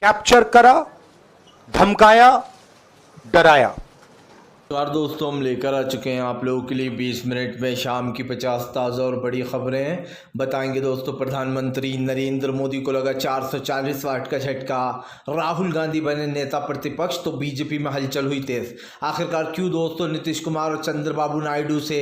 Capture करा, धमकाया, डराया। नमस्कार दोस्तों, हम लेकर आ चुके हैं आप लोगों के लिए 20 मिनट में शाम की 50 ताज़ा और बड़ी खबरें बताएंगे। दोस्तों, प्रधानमंत्री नरेंद्र मोदी को लगा 440 वाट का झटका, राहुल गांधी बने नेता प्रतिपक्ष तो बीजेपी में हलचल हुई तेज। आखिरकार क्यों दोस्तों नीतीश कुमार और चंद्रबाबू नायडू से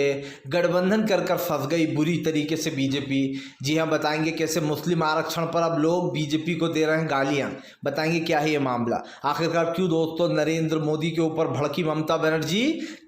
गठबंधन कर कर फंस गई बुरी तरीके से बीजेपी। जी हाँ, बताएंगे कैसे मुस्लिम आरक्षण पर अब लोग बीजेपी को दे रहे हैं गालियाँ। बताएंगे क्या है ये मामला। आखिरकार क्यों दोस्तों नरेंद्र मोदी के ऊपर भड़की ममता बनर्जी,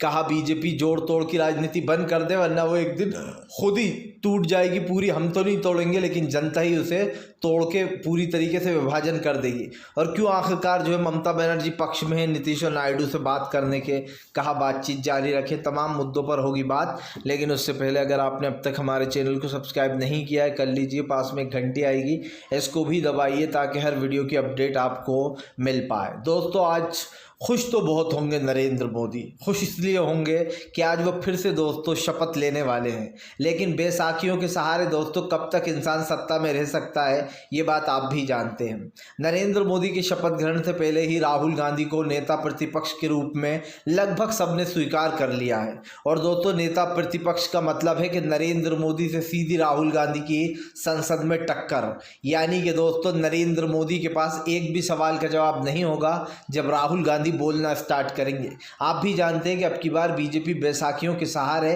कहा बीजेपी जोड़ तोड़ की राजनीति बंद कर दे वरना वो एक दिन खुद ही टूट जाएगी पूरी। हम तो नहीं तोड़ेंगे लेकिन जनता ही उसे तोड़ के पूरी तरीके से विभाजन कर देगी। और क्यों आखिरकार जो है ममता बनर्जी पक्ष में है नीतीश और नायडू से बात करने के, कहा बातचीत जारी रखें। तमाम मुद्दों पर होगी बात, लेकिन उससे पहले अगर आपने अब तक हमारे चैनल को सब्सक्राइब नहीं किया है कर लीजिए। पास में एक घंटी आएगी, इसको भी दबाइए ताकि हर वीडियो की अपडेट आपको मिल पाए। दोस्तों, आज खुश तो बहुत होंगे नरेंद्र मोदी। खुश इसलिए होंगे कि आज वो फिर से दोस्तों शपथ लेने वाले हैं। लेकिन बैसाखियों के सहारे दोस्तों कब तक इंसान सत्ता में रह सकता है ये बात आप भी जानते हैं। नरेंद्र मोदी के शपथ ग्रहण से पहले ही राहुल गांधी को नेता प्रतिपक्ष के रूप में लगभग सबने स्वीकार कर लिया है। और दोस्तों, नेता प्रतिपक्ष का मतलब है कि नरेंद्र मोदी से सीधी राहुल गांधी की संसद में टक्कर। यानी कि दोस्तों नरेंद्र मोदी के पास एक भी सवाल का जवाब नहीं होगा जब राहुल गांधी बोलना स्टार्ट करेंगे। आप भी जानते हैं कि अब की बार बीजेपी बैसाखियों के सहारे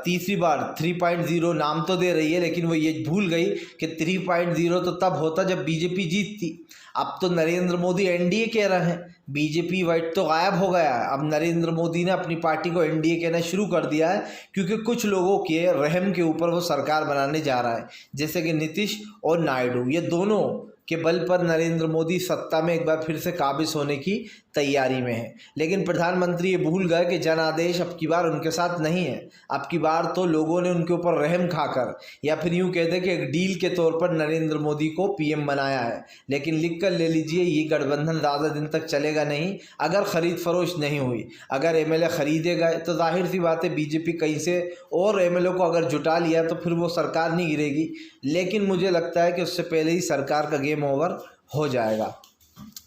तीसरी बार 3.0 नाम तो दे रही है, लेकिन वो ये भूल गई कि 3.0 तो तब होता जब बीजेपी जीतती। अब तो नरेंद्र मोदी एनडीए कह रहे हैं, बीजेपी वाइट तो गायब हो गया है। अब नरेंद्र मोदी ने अपनी पार्टी को एनडीए कहना शुरू कर दिया है क्योंकि कुछ लोगों के रहम के ऊपर वो सरकार बनाने जा रहा है, जैसे कि नीतीश और नायडू। ये दोनों के बल पर नरेंद्र मोदी सत्ता में एक बार फिर से काबिज होने की तैयारी में है। लेकिन प्रधानमंत्री ये भूल गए कि जन आदेश अब की बार उनके साथ नहीं है। अब की बार तो लोगों ने उनके ऊपर रहम खाकर, या फिर यूँ कहते कि एक डील के तौर पर नरेंद्र मोदी को पीएम बनाया है। लेकिन लिख कर ले लीजिए, ये गठबंधन ज़्यादा दिन तक चलेगा नहीं अगर खरीद फरोश नहीं हुई। अगर एमएलए खरीदे गए तो जाहिर सी बात है बीजेपी कहीं से और एमएलए को अगर जुटा लिया तो फिर वो सरकार नहीं गिरेगी। लेकिन मुझे लगता है कि उससे पहले ही सरकार का गेम ओवर हो जाएगा।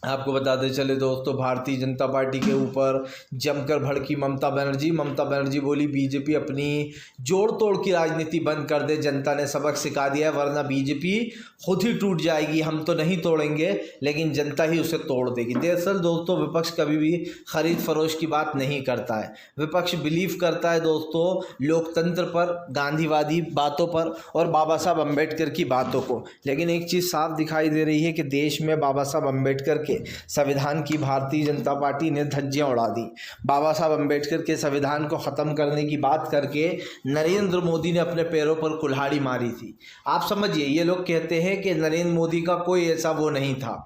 आपको बताते चले दोस्तों, भारतीय जनता पार्टी के ऊपर जमकर भड़की ममता बनर्जी। ममता बनर्जी बोली बीजेपी अपनी जोड़ तोड़ की राजनीति बंद कर दे, जनता ने सबक सिखा दिया है वरना बीजेपी खुद ही टूट जाएगी। हम तो नहीं तोड़ेंगे लेकिन जनता ही उसे तोड़ देगी। दरअसल दोस्तों, विपक्ष कभी भी खरीद फरोश की बात नहीं करता है। विपक्ष बिलीव करता है दोस्तों लोकतंत्र पर, गांधीवादी बातों पर और बाबा साहब अम्बेडकर की बातों को। लेकिन एक चीज़ साफ दिखाई दे रही है कि देश में बाबा साहब अम्बेडकर के संविधान की भारतीय जनता पार्टी ने धज्जियां उड़ा दी। बाबा साहब अम्बेडकर के संविधान को ख़त्म करने की बात करके नरेंद्र मोदी ने अपने पैरों पर कुल्हाड़ी मारी थी। आप समझिए, ये लोग कहते हैं कि नरेंद्र मोदी का कोई ऐसा वो नहीं था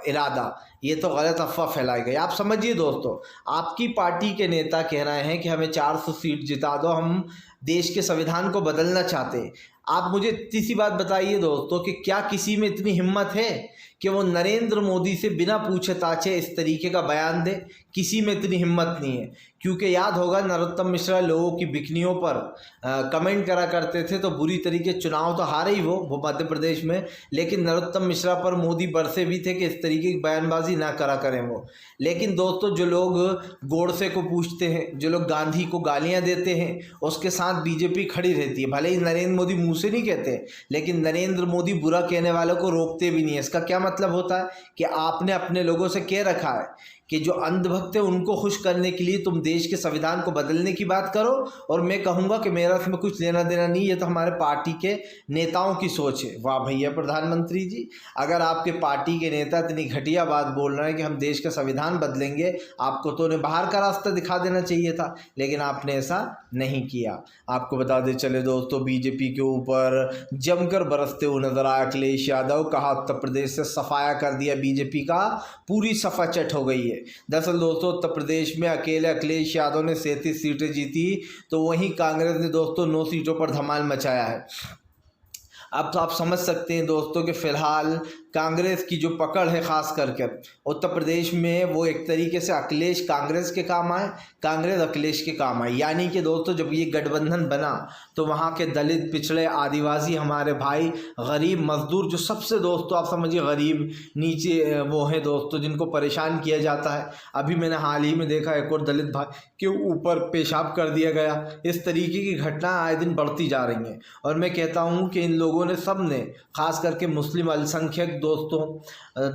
इरादा, ये तो गलत अफवाह फैलाई गई। आप समझिए दोस्तों, आपकी पार्टी के नेता कह रहे हैं कि हमें 400 सीट जिता दो, हम देश के संविधान को बदलना चाहते हैं। आप मुझे इतनी सी बात बताइए दोस्तों कि क्या किसी में इतनी हिम्मत है कि वो नरेंद्र मोदी से बिना पूछे ताछे इस तरीके का बयान दे? किसी में इतनी हिम्मत नहीं है। क्योंकि याद होगा नरोत्तम मिश्रा लोगों की बिकनियों पर कमेंट करा करते थे, तो बुरी तरीके चुनाव तो हारे ही वो मध्य प्रदेश में, लेकिन नरोत्तम मिश्रा पर मोदी बरसे भी थे कि इस तरीके की बयानबाजी ना करा करें वो। लेकिन दोस्तों, जो लोग गोडसे को पूछते हैं, जो लोग गांधी को गालियां देते हैं, उसके साथ बीजेपी खड़ी रहती है। भले ही नरेंद्र मोदी मुँह से नहीं कहते, लेकिन नरेंद्र मोदी बुरा कहने वालों को रोकते भी नहीं है। इसका क्या मतलब होता है कि आपने अपने लोगों से कह रखा है कि जो अंधभक्त है उनको खुश करने के लिए तुम देश के संविधान को बदलने की बात करो, और मैं कहूँगा कि मेरा इसमें कुछ लेना देना नहीं, ये तो हमारे पार्टी के नेताओं की सोच है। वाह भैया प्रधानमंत्री जी, अगर आपके पार्टी के नेता इतनी घटिया बात बोल रहे हैं कि हम देश का संविधान बदलेंगे, आपको तो उन्हें बाहर का रास्ता दिखा देना चाहिए था, लेकिन आपने ऐसा नहीं किया। आपको बता दें चले दोस्तों, बीजेपी के ऊपर जमकर बरसते हुए नजर आया अखिलेश यादव। कहा उत्तर प्रदेश से सफाया कर दिया बीजेपी का, पूरी सफाचट हो गई है। दरअसल दोस्तों, उत्तर प्रदेश में अकेले अखिलेश यादव ने 37 सीटें जीती, तो वहीं कांग्रेस ने दोस्तों 9 सीटों पर धमाल मचाया है। अब तो आप समझ सकते हैं दोस्तों कि फिलहाल कांग्रेस की जो पकड़ है खास करके उत्तर प्रदेश में, वो एक तरीके से अखिलेश कांग्रेस के काम आए, कांग्रेस अखिलेश के काम आए। यानी कि दोस्तों जब ये गठबंधन बना तो वहाँ के दलित, पिछड़े, आदिवासी हमारे भाई, गरीब, मजदूर, जो सबसे दोस्तों आप समझिए गरीब नीचे वो हैं दोस्तों, जिनको परेशान किया जाता है। अभी मैंने हाल ही में देखा एक और दलित भाई के ऊपर पेशाब कर दिया गया। इस तरीके की घटनाएं आए दिन बढ़ती जा रही हैं और मैं कहता हूं कि इन लोगों ने, सब ने, खास करके मुस्लिम अल्पसंख्यक दोस्तों,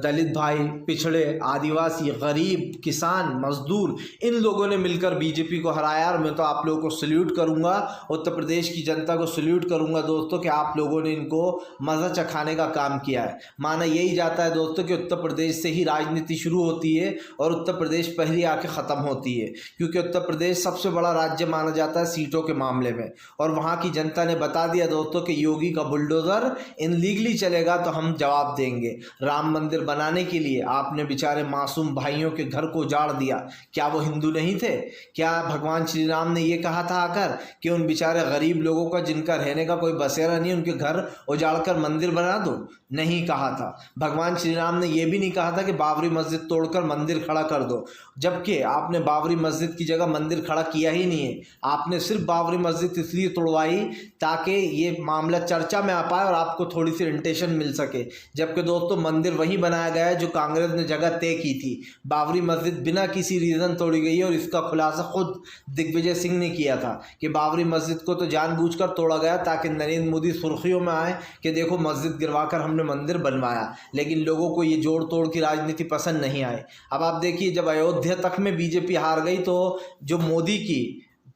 दलित भाई, पिछड़े, आदिवासी, गरीब, किसान, मजदूर, इन लोगों ने मिलकर बीजेपी को हराया। और मैं तो आप लोगों को सल्यूट करूंगा, उत्तर प्रदेश की जनता को सल्यूट करूंगा दोस्तों कि आप लोगों ने इनको मज़ा चखाने का काम किया है। माना यही जाता है दोस्तों कि उत्तर प्रदेश से ही राजनीति शुरू होती है और उत्तर प्रदेश पहली आके ख़त्म होती है, क्योंकि उत्तर प्रदेश सबसे बड़ा राज्य माना जाता है सीटों के मामले में। और वहाँ की जनता ने बता दिया दोस्तों कि योगी का बुलडोज़र इनलीगली चलेगा तो हम जवाब देंगे। राम मंदिर बनाने के लिए आपने बेचारे मासूम भाइयों के घर को उजाड़ दिया। क्या वो हिंदू नहीं थे? क्या भगवान श्री राम ने ये कहा था आकर कि उन बेचारे गरीब लोगों का, जिनका रहने का कोई बसेरा नहीं, उनके घर उजाड़ कर मंदिर बना दो? नहीं कहा था। भगवान श्री राम ने यह भी नहीं कहा था कि बाबरी मस्जिद तोड़कर मंदिर खड़ा कर दो, जबकि आपने बाबरी मस्जिद की जगह मंदिर खड़ा किया ही नहीं है। आपने सिर्फ बाबरी मस्जिद इसलिए तोड़वाई ताकि ये मामला चर्चा में आ पाए और आपको थोड़ी सी इंटेंशन मिल सके, जबकि दोस्तों मंदिर वही बनाया गया है जो कांग्रेस ने जगह तय की थी। बाबरी मस्जिद बिना किसी रीज़न तोड़ी गई है और इसका खुलासा खुद दिग्विजय सिंह ने किया था कि बाबरी मस्जिद को तो जानबूझकर तोड़ा गया ताकि नरेंद्र मोदी सुर्खियों में आए कि देखो मस्जिद गिरवाकर हमने मंदिर बनवाया। लेकिन लोगों को ये जोड़ तोड़ की राजनीति पसंद नहीं आई। अब आप देखिए, जब अयोध्या तक में बीजेपी हार गई तो जो मोदी की,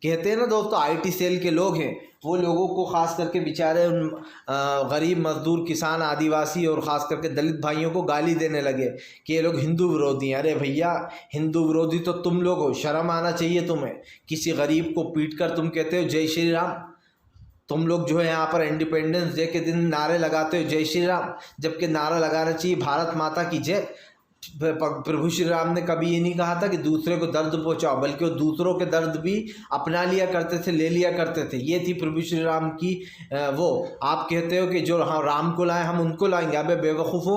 कहते हैं ना दोस्तों, आईटी सेल के लोग हैं, वो लोगों को, खास करके बेचारे गरीब, मजदूर, किसान, आदिवासी और ख़ास करके दलित भाइयों को गाली देने लगे कि ये लोग हिंदू विरोधी हैं। अरे भैया, हिंदू विरोधी तो तुम लोग हो, शर्म आना चाहिए तुम्हें। किसी गरीब को पीट कर तुम कहते हो जय श्री राम। तुम लोग जो है यहाँ पर इंडिपेंडेंस डे के दिन नारे लगाते हो जय श्री राम, जबकि नारा लगाना चाहिए भारत माता की जय। प्रभु श्री राम ने कभी ये नहीं कहा था कि दूसरे को दर्द पहुंचाओ, बल्कि वो दूसरों के दर्द भी अपना लिया करते थे, ले लिया करते थे। ये थी प्रभु श्री राम की वो। आप कहते हो कि जो हाँ राम को लाए हम उनको लाएंगे। अबे बेवकूफ़ो,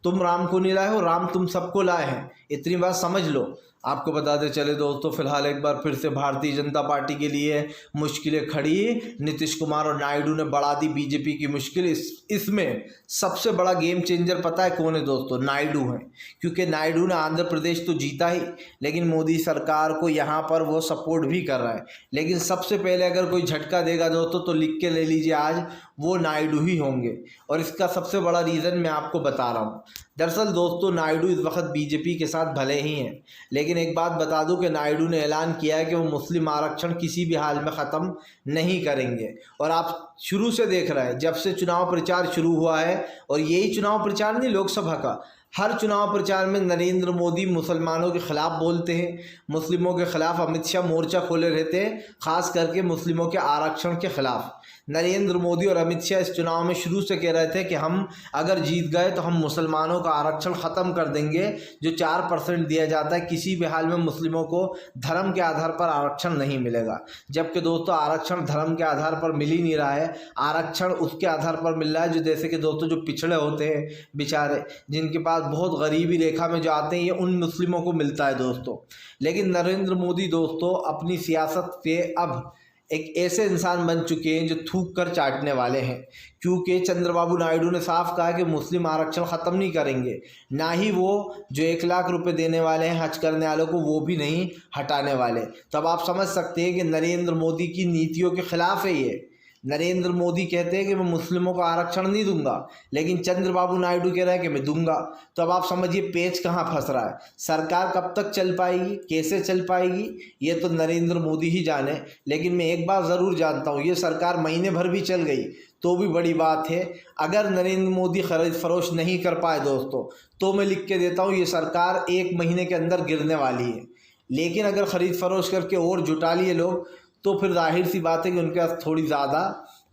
तुम राम को नहीं लाए हो, राम तुम सबको लाए हैं। इतनी बात समझ लो। आपको बताते चले दोस्तों, फिलहाल एक बार फिर से भारतीय जनता पार्टी के लिए मुश्किलें खड़ी। नीतीश कुमार और नायडू ने बढ़ा दी बीजेपी की मुश्किल। इसमें सबसे बड़ा गेम चेंजर पता है कौन है दोस्तों? नायडू हैं, क्योंकि नायडू ने आंध्र प्रदेश तो जीता ही, लेकिन मोदी सरकार को यहाँ पर वो सपोर्ट भी कर रहा है। लेकिन सबसे पहले अगर कोई झटका देगा दोस्तों तो लिख के ले लीजिए, आज वो नायडू ही होंगे। और इसका सबसे बड़ा रीज़न मैं आपको बता रहा हूँ। दरअसल दोस्तों, नायडू इस वक्त बीजेपी के साथ भले ही हैं, लेकिन एक बात बता दूं कि नायडू ने ऐलान किया है कि वो मुस्लिम आरक्षण किसी भी हाल में ख़त्म नहीं करेंगे। और आप शुरू से देख रहे हैं, जब से चुनाव प्रचार शुरू हुआ है, और यही चुनाव प्रचार नहीं, लोकसभा का हर चुनाव प्रचार में नरेंद्र मोदी मुसलमानों के ख़िलाफ़ बोलते हैं, मुस्लिमों के ख़िलाफ़ अमित शाह मोर्चा खोले रहते हैं, ख़ास करके मुस्लिमों के आरक्षण के ख़िलाफ़। नरेंद्र मोदी और अमित शाह इस चुनाव में शुरू से कह रहे थे कि हम अगर जीत गए तो हम मुसलमानों का आरक्षण ख़त्म कर देंगे। जो 4% दिया जाता है, किसी भी हाल में मुस्लिमों को धर्म के आधार पर आरक्षण नहीं मिलेगा। जबकि दोस्तों आरक्षण धर्म के आधार पर मिल ही नहीं रहा है, आरक्षण उसके आधार पर मिल रहा है जो, जैसे कि दोस्तों, जो पिछड़े होते हैं बेचारे, जिनके पास बहुत गरीबी रेखा में जो आते हैं, ये उन मुस्लिमों को मिलता है दोस्तों। लेकिन नरेंद्र मोदी दोस्तों अपनी सियासत पे अब एक ऐसे इंसान बन चुके हैं जो थूक कर चाटने वाले हैं, क्योंकि चंद्रबाबू नायडू ने साफ कहा कि मुस्लिम आरक्षण ख़त्म नहीं करेंगे, ना ही वो जो 1 लाख रुपए देने वाले हैं हज करने वालों को, वो भी नहीं हटाने वाले। तब आप समझ सकते हैं कि नरेंद्र मोदी की नीतियों के ख़िलाफ़ है ये। नरेंद्र मोदी कहते हैं कि मैं मुस्लिमों को आरक्षण नहीं दूंगा, लेकिन चंद्रबाबू नायडू कह रहा है कि मैं दूंगा। तो अब आप समझिए पेच कहाँ फंस रहा है। सरकार कब तक चल पाएगी, कैसे चल पाएगी, ये तो नरेंद्र मोदी ही जाने। लेकिन मैं एक बात ज़रूर जानता हूँ, ये सरकार महीने भर भी चल गई तो भी बड़ी बात है। अगर नरेंद्र मोदी खरीद फरोश नहीं कर पाए दोस्तों, तो मैं लिख के देता हूँ ये सरकार 1 महीने के अंदर गिरने वाली है। लेकिन अगर ख़रीद फरोश करके और जुटा लिए लोग, तो फिर जाहिर सी बात है कि उनके पास थोड़ी ज़्यादा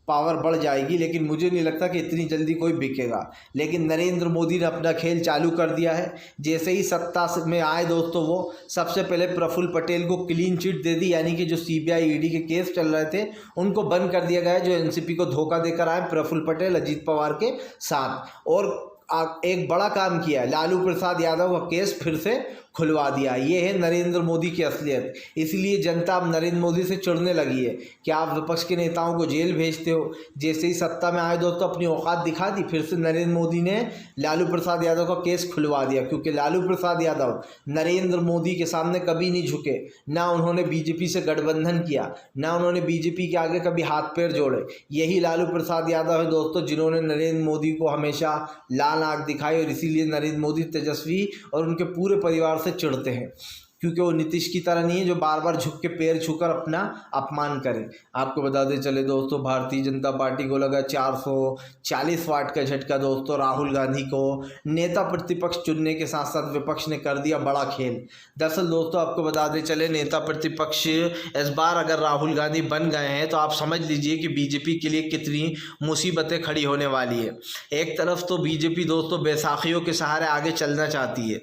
पावर बढ़ जाएगी। लेकिन मुझे नहीं लगता कि इतनी जल्दी कोई बिकेगा। लेकिन नरेंद्र मोदी ने अपना खेल चालू कर दिया है। जैसे ही सत्ता में आए दोस्तों, वो सबसे पहले प्रफुल्ल पटेल को क्लीन चिट दे दी, यानी कि जो CBI ED के केस चल रहे थे उनको बंद कर दिया गया, जो NCP को धोखा देकर आए प्रफुल्ल पटेल अजीत पवार के साथ। और एक बड़ा काम किया है, लालू प्रसाद यादव का केस फिर से खुलवा दिया। ये है नरेंद्र मोदी की असलियत। इसलिए जनता अब नरेंद्र मोदी से चिढ़ने लगी है कि आप विपक्ष के नेताओं को जेल भेजते हो। जैसे ही सत्ता में आए दोस्तों अपनी औकात दिखा दी, फिर से नरेंद्र मोदी ने लालू प्रसाद यादव का केस खुलवा दिया, क्योंकि लालू प्रसाद यादव नरेंद्र मोदी के सामने कभी नहीं झुके, ना उन्होंने बीजेपी से गठबंधन किया, ना उन्होंने बीजेपी के आगे कभी हाथ पैर जोड़े। यही लालू प्रसाद यादव है दोस्तों जिन्होंने नरेंद्र मोदी को हमेशा लाल आंख दिखाई, और इसीलिए नरेंद्र मोदी तेजस्वी और उनके पूरे परिवार से चिढ़ते हैं, क्योंकि वो नीतीश की तरह नहीं है जो बार बार झुक के पैर छूकर अपना अपमान करे। आपको बताते चले दोस्तों, भारतीय जनता पार्टी को लगा 440 वाट का झटका दोस्तों। राहुल गांधी को नेता प्रतिपक्ष चुनने के साथ साथ विपक्ष ने कर दिया बड़ा खेल। दरअसल दोस्तों आपको बताते चले, नेता प्रतिपक्ष इस बार अगर राहुल गांधी बन गए हैं तो आप समझ लीजिए कि बीजेपी के लिए कितनी मुसीबतें खड़ी होने वाली है। एक तरफ तो बीजेपी दोस्तों बैसाखियों के सहारे आगे चलना चाहती है,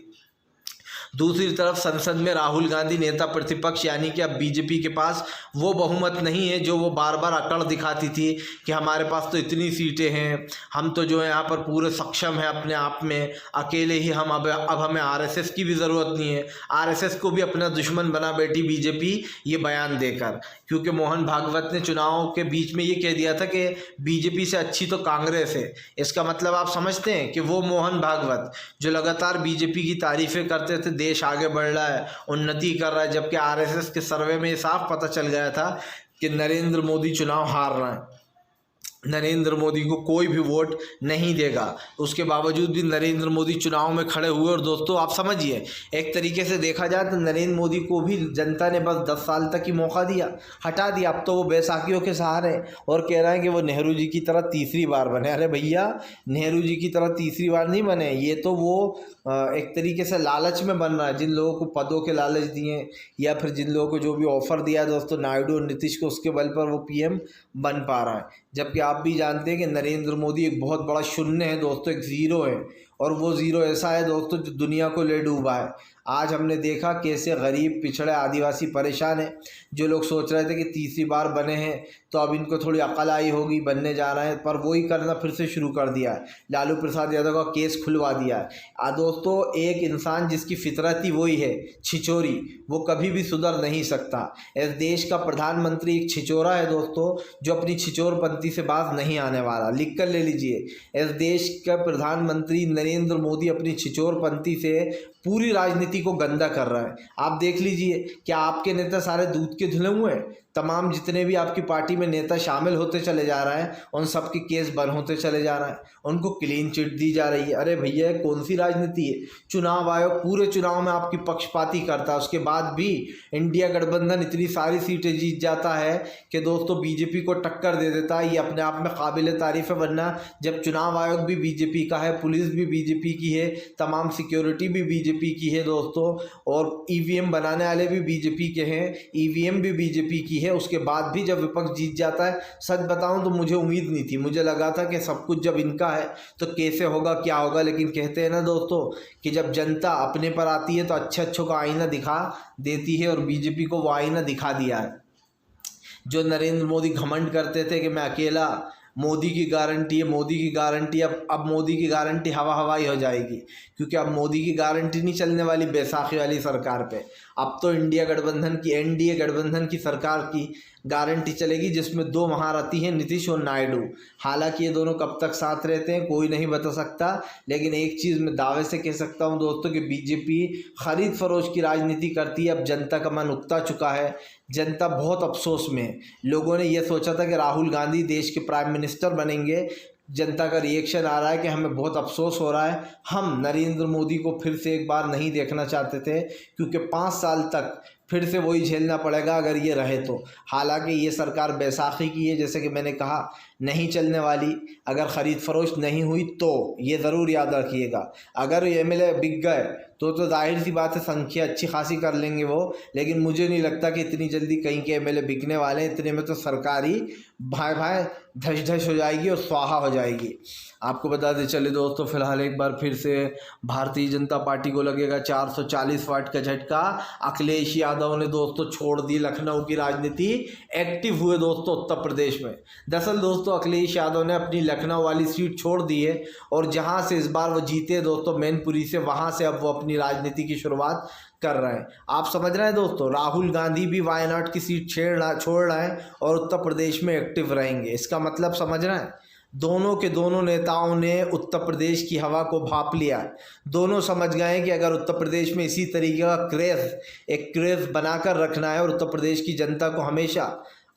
दूसरी तरफ संसद में राहुल गांधी नेता प्रतिपक्ष, यानी कि अब बीजेपी के पास वो बहुमत नहीं है जो वो बार बार अकड़ दिखाती थी कि हमारे पास तो इतनी सीटें हैं, हम तो जो है यहाँ पर पूरे सक्षम हैं अपने आप में, अकेले ही हम अब हमें आरएसएस की भी ज़रूरत नहीं है। आरएसएस को भी अपना दुश्मन बना बैठी बीजेपी ये बयान देकर, क्योंकि मोहन भागवत ने चुनावों के बीच में ये कह दिया था कि बीजेपी से अच्छी तो कांग्रेस है। इसका मतलब आप समझते हैं कि वो मोहन भागवत जो लगातार बीजेपी की तारीफ़ें करते थे, देश आगे बढ़ रहा है, उन्नति कर रहा है, जबकि आरएसएस के सर्वे में साफ पता चल गया था कि नरेंद्र मोदी चुनाव हार रहा है, नरेंद्र मोदी को कोई भी वोट नहीं देगा। उसके बावजूद भी नरेंद्र मोदी चुनाव में खड़े हुए। और दोस्तों आप समझिए, एक तरीके से देखा जाए तो नरेंद्र मोदी को भी जनता ने बस 10 साल तक ही मौका दिया, हटा दिया। अब तो वो बैसाखियों के सहारे और कह रहे हैं कि वो नेहरू जी की तरह तीसरी बार बने। अरे भैया, नेहरू जी की तरह तीसरी बार नहीं बने, ये तो वो एक तरीके से लालच में बन रहा है। जिन लोगों को पदों के लालच दिए या फिर जिन लोगों को जो भी ऑफर दिया दोस्तों नायडू और नीतीश को, उसके बल पर वो पीएम बन पा रहा है। जबकि आप भी जानते हैं कि नरेंद्र मोदी एक बहुत बड़ा शून्य है दोस्तों, एक ज़ीरो है, और वो ज़ीरो ऐसा है दोस्तों जो दुनिया को ले डूबा है। आज हमने देखा कैसे गरीब, पिछड़े, आदिवासी परेशान हैं। जो लोग सोच रहे थे कि तीसरी बार बने हैं तो अब इनको थोड़ी अकल आई होगी, बनने जा रहे हैं, पर वही करना फिर से शुरू कर दिया है। लालू प्रसाद यादव का केस खुलवा दिया है। दोस्तों एक इंसान जिसकी फितरत ही वही है छिचोरी, वो कभी भी सुधर नहीं सकता। इस देश का प्रधानमंत्री एक छिचोरा है दोस्तों, जो अपनी छिचोरपंथी से बाज नहीं आने वाला। लिख कर ले लीजिए, इस देश का प्रधानमंत्री नरेंद्र मोदी अपनी छिचोरपंथी से पूरी राजनीति को गंदा कर रहा है। आप देख लीजिए, क्या आपके नेता सारे दूध के धुले हुए हैं? तमाम जितने भी आपकी पार्टी में नेता शामिल होते चले जा रहे हैं, उन सब के केस बंद होते चले जा रहे हैं, उनको क्लीन चिट दी जा रही है। अरे भैया, कौन सी राजनीति है? चुनाव आयोग पूरे चुनाव में आपकी पक्षपाती करता है, उसके बाद भी इंडिया गठबंधन इतनी सारी सीटें जीत जाता है कि दोस्तों बीजेपी को टक्कर दे देता है। ये अपने आप में काबिल तारीफ़ है, वरना जब चुनाव आयोग भी बीजेपी का है, पुलिस भी बीजेपी की है, तमाम सिक्योरिटी भी बीजेपी की है दोस्तों, और ईवीएम बनाने वाले भी बीजेपी के हैं, ईवीएम भी बीजेपी की है। उसके बाद भी जब विपक्ष जीत जाता है, सच बताऊं तो मुझे उम्मीद नहीं थी, मुझे लगा था कि सब कुछ जब इनका है तो कैसे होगा, क्या होगा। लेकिन कहते हैं ना दोस्तों कि जब जनता अपने पर आती है तो अच्छे अच्छों का आईना दिखा देती है, और बीजेपी को वो आईना दिखा दिया है। जो नरेंद्र मोदी घमंड करते थे कि मैं अकेला, मोदी की गारंटी है, मोदी की गारंटी, अब मोदी की गारंटी हवा हवाई हो जाएगी, क्योंकि अब मोदी की गारंटी नहीं चलने वाली बैसाखी वाली सरकार पे। अब तो इंडिया गठबंधन की, एनडीए गठबंधन की सरकार की गारंटी चलेगी, जिसमें दो महारथी हैं, नीतीश और नायडू। हालांकि ये दोनों कब तक साथ रहते हैं कोई नहीं बता सकता, लेकिन एक चीज़ मैं दावे से कह सकता हूं दोस्तों कि बीजेपी खरीद फरोश की राजनीति करती है। अब जनता का मन उकता चुका है, जनता बहुत अफसोस में है। लोगों ने यह सोचा था कि राहुल गांधी देश के प्राइम मिनिस्टर बनेंगे, जनता का रिएक्शन आ रहा है कि हमें बहुत अफसोस हो रहा है, हम नरेंद्र मोदी को फिर से एक बार नहीं देखना चाहते थे, क्योंकि 5 साल तक फिर से वही झेलना पड़ेगा अगर ये रहे तो। हालांकि ये सरकार बैसाखी की है, जैसे कि मैंने कहा, नहीं चलने वाली। अगर ख़रीद फरोश नहीं हुई तो ये ज़रूर याद रखिएगा, अगर एमएलए बिक गए तो जाहिर सी बात है संख्या अच्छी खासी कर लेंगे वो, लेकिन मुझे नहीं लगता कि इतनी जल्दी कहीं के एमएलए बिकने वाले हैं। इतने में तो सरकारी भाई भाई धश धश हो जाएगी और स्वाहा हो जाएगी। आपको बता दें चले दोस्तों, फिलहाल एक बार फिर से भारतीय जनता पार्टी को लगेगा 440 वाट का झटका। अखिलेश यादव यादव ने दोस्तों छोड़ दी लखनऊ की राजनीति, एक्टिव हुए दोस्तों उत्तर प्रदेश में। दरअसल दोस्तों अखिलेश यादव ने अपनी लखनऊ वाली सीट छोड़ दी है और जहां से इस बार वो जीते दोस्तों मैनपुरी से, वहां से अब वो अपनी राजनीति की शुरुआत कर रहे हैं। आप समझ रहे हैं दोस्तों, राहुल गांधी भी वायनाड की सीट छोड़ रहे हैं और उत्तर प्रदेश में एक्टिव रहेंगे। इसका मतलब समझ रहे हैं, दोनों के दोनों नेताओं ने उत्तर प्रदेश की हवा को भांप लिया है। दोनों समझ गए कि अगर उत्तर प्रदेश में इसी तरीके का एक क्रेज बनाकर रखना है और उत्तर प्रदेश की जनता को हमेशा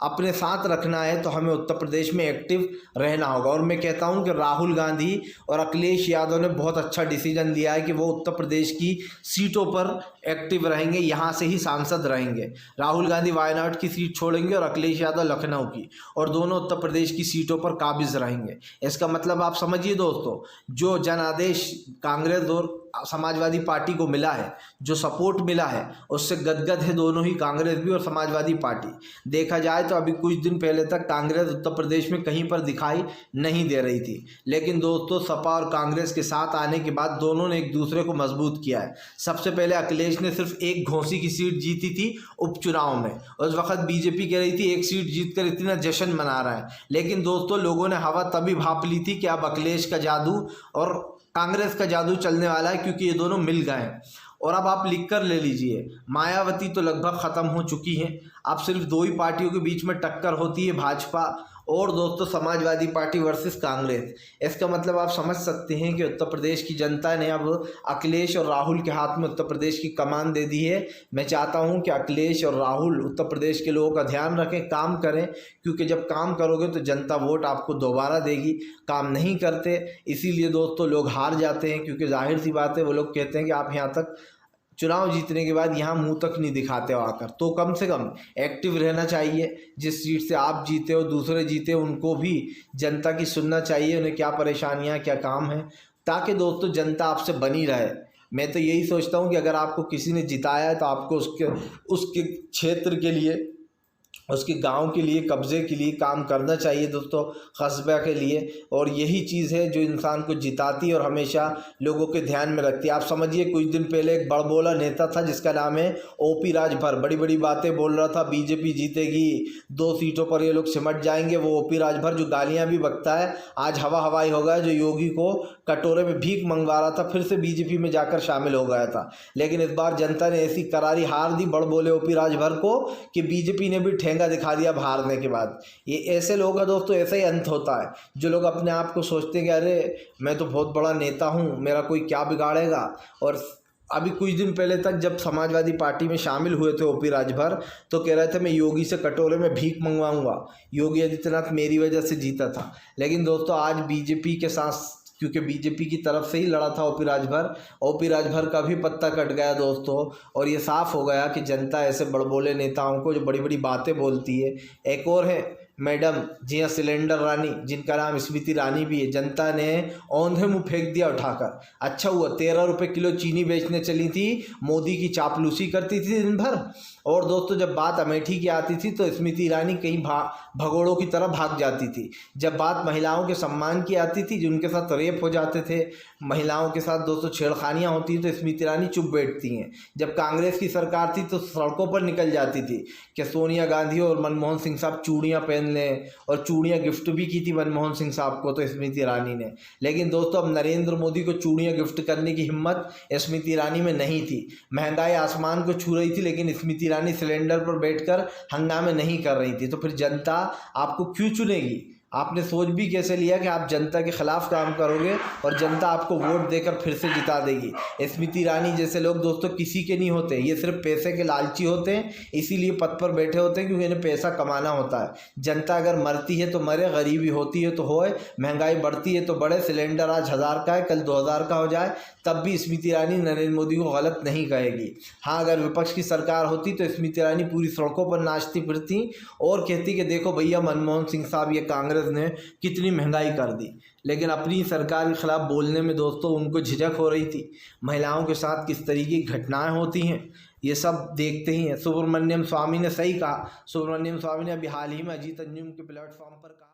अपने साथ रखना है तो हमें उत्तर प्रदेश में एक्टिव रहना होगा। और मैं कहता हूं कि राहुल गांधी और अखिलेश यादव ने बहुत अच्छा डिसीजन लिया है कि वो उत्तर प्रदेश की सीटों पर एक्टिव रहेंगे, यहाँ से ही सांसद रहेंगे। राहुल गांधी वायनाड की सीट छोड़ेंगे और अखिलेश यादव लखनऊ की, और दोनों उत्तर प्रदेश की सीटों पर काबिज रहेंगे। इसका मतलब आप समझिए दोस्तों, जो जनादेश कांग्रेस और समाजवादी पार्टी को मिला है, जो सपोर्ट मिला है, उससे गदगद है दोनों ही, कांग्रेस भी और समाजवादी पार्टी। देखा जाए तो अभी कुछ दिन पहले तक कांग्रेस उत्तर प्रदेश में कहीं पर दिखाई नहीं दे रही थी, लेकिन दोस्तों सपा और कांग्रेस के साथ आने के बाद दोनों ने एक दूसरे को मजबूत किया है। सबसे पहले अखिलेश ने सिर्फ एक घोंसी की सीट जीती थी उपचुनाव में, उस वक्त बीजेपी कह रही थी एक सीट जीतकर इतना जश्न मना रहा है, लेकिन दोस्तों लोगों ने हवा तभी भांप ली थी कि अब अखिलेश का जादू और कांग्रेस का जादू चलने वाला है, क्योंकि ये दोनों मिल गए हैं। और अब आप लिख कर ले लीजिए, मायावती तो लगभग ख़त्म हो चुकी हैं, अब सिर्फ दो ही पार्टियों के बीच में टक्कर होती है, भाजपा और दोस्तों समाजवादी पार्टी वर्सेस कांग्रेस। इसका मतलब आप समझ सकते हैं कि उत्तर प्रदेश की जनता ने अब अखिलेश और राहुल के हाथ में उत्तर प्रदेश की कमान दे दी है। मैं चाहता हूं कि अखिलेश और राहुल उत्तर प्रदेश के लोगों का ध्यान रखें, काम करें, क्योंकि जब काम करोगे तो जनता वोट आपको दोबारा देगी। काम नहीं करते इसीलिए दोस्तों लोग हार जाते हैं, क्योंकि जाहिर सी बात है वो लोग कहते हैं कि आप यहाँ तक चुनाव जीतने के बाद यहाँ मुंह तक नहीं दिखाते हो आकर, तो कम से कम एक्टिव रहना चाहिए। जिस सीट से आप जीते हो दूसरे जीते, उनको भी जनता की सुनना चाहिए, उन्हें क्या परेशानियाँ क्या काम है, ताकि दोस्तों जनता आपसे बनी रहे। मैं तो यही सोचता हूँ कि अगर आपको किसी ने जिताया है तो आपको उसके क्षेत्र के लिए, उसके गांव के लिए, कब्ज़े के लिए काम करना चाहिए दोस्तों, कस्बा के लिए। और यही चीज़ है जो इंसान को जिताती और हमेशा लोगों के ध्यान में रखती है। आप समझिए कुछ दिन पहले एक बड़बोला नेता था जिसका नाम है ओपी राजभर, बड़ी बड़ी बातें बोल रहा था, बीजेपी जीतेगी, 2 सीटों पर ये लोग सिमट जाएंगे। वो ओपी राजभर जो गालियाँ भी बकता है, आज हवा हवाई हो गया, जो योगी को कटोरे में भीख मंगवा रहा था, फिर से बीजेपी में जाकर शामिल हो गया था। लेकिन इस बार जनता ने ऐसी करारी हार दी बड़बोले ओपी राजभर को कि बीजेपी ने भी ठेंगा दिखा दिया हारने के बाद। ये ऐसे लोगों का दोस्तों ऐसा ही अंत होता है, जो लोग अपने आप को सोचते हैं कि अरे मैं तो बहुत बड़ा नेता हूँ, मेरा कोई क्या बिगाड़ेगा। और अभी कुछ दिन पहले तक जब समाजवादी पार्टी में शामिल हुए थे ओपी राजभर, तो कह रहे थे मैं योगी से कटोरे में भीख मंगवाऊंगा, योगी आदित्यनाथ मेरी वजह से जीता था। लेकिन दोस्तों आज बीजेपी के साथ, क्योंकि बीजेपी की तरफ से ही लड़ा था ओपी राजभर का भी पत्ता कट गया दोस्तों। और ये साफ हो गया कि जनता ऐसे बड़बोले नेताओं को, जो बड़ी बड़ी बातें बोलती है। एक और है मैडम, जी हाँ, सिलेंडर रानी, जिनका नाम स्मृति ईरानी भी है, जनता ने औंधे मुँह फेंक दिया उठाकर। अच्छा हुआ 13 रुपये किलो चीनी बेचने चली थी, मोदी की चापलूसी करती थी दिन भर। और दोस्तों जब बात अमेठी की आती थी तो स्मृति ईरानी कहीं भगोड़ों की तरह भाग जाती थी। जब बात महिलाओं के सम्मान की आती थी, जिनके साथ रेप हो जाते थे, महिलाओं के साथ दोस्तों छेड़खानियाँ होती तो स्मृति ईरानी चुप बैठती हैं। जब कांग्रेस की सरकार थी तो सड़कों पर निकल जाती थी कि सोनिया गांधी और मनमोहन सिंह साहब चूड़ियाँ पहन लें, और चूड़ियाँ गिफ्ट भी की थी मनमोहन सिंह साहब को तो स्मृति ईरानी ने। लेकिन दोस्तों अब नरेंद्र मोदी को चूड़ियाँ गिफ्ट करने की हिम्मत स्मृति ईरानी में नहीं थी। महंगाई आसमान को छू रही थी, लेकिन स्मृति ईरानी सिलेंडर पर बैठकर हंगामे नहीं कर रही थी। तो फिर जनता आपको क्यों चुनेगी? आपने सोच भी कैसे लिया कि आप जनता के खिलाफ काम करोगे और जनता आपको वोट देकर फिर से जिता देगी? स्मृति ईरानी जैसे लोग दोस्तों किसी के नहीं होते, ये सिर्फ पैसे के लालची होते हैं, इसीलिए पद पर बैठे होते हैं, क्योंकि इन्हें पैसा कमाना होता है। जनता अगर मरती है तो मरे, गरीबी होती है तो होए, महंगाई बढ़ती है तो बढ़े। सिलेंडर आज 1000 का है, कल 2000 का हो जाए, तब भी स्मृति ईरानी नरेंद्र मोदी को गलत नहीं कहेगी। हाँ, अगर विपक्ष की सरकार होती तो स्मृति ईरानी पूरी सड़कों पर नाचती फिरती और कहती कि देखो भैया मनमोहन सिंह साहब, ये कांग्रेस ने कितनी महंगाई कर दी। लेकिन अपनी सरकार के खिलाफ बोलने में दोस्तों उनको झिझक हो रही थी। महिलाओं के साथ किस तरीके की घटनाएं होती हैं ये सब देखते ही हैं। सुब्रमण्यम स्वामी ने सही कहा। सुब्रमण्यम स्वामी ने अभी हाल ही में अजीत अंजुम के प्लेटफॉर्म पर कहा।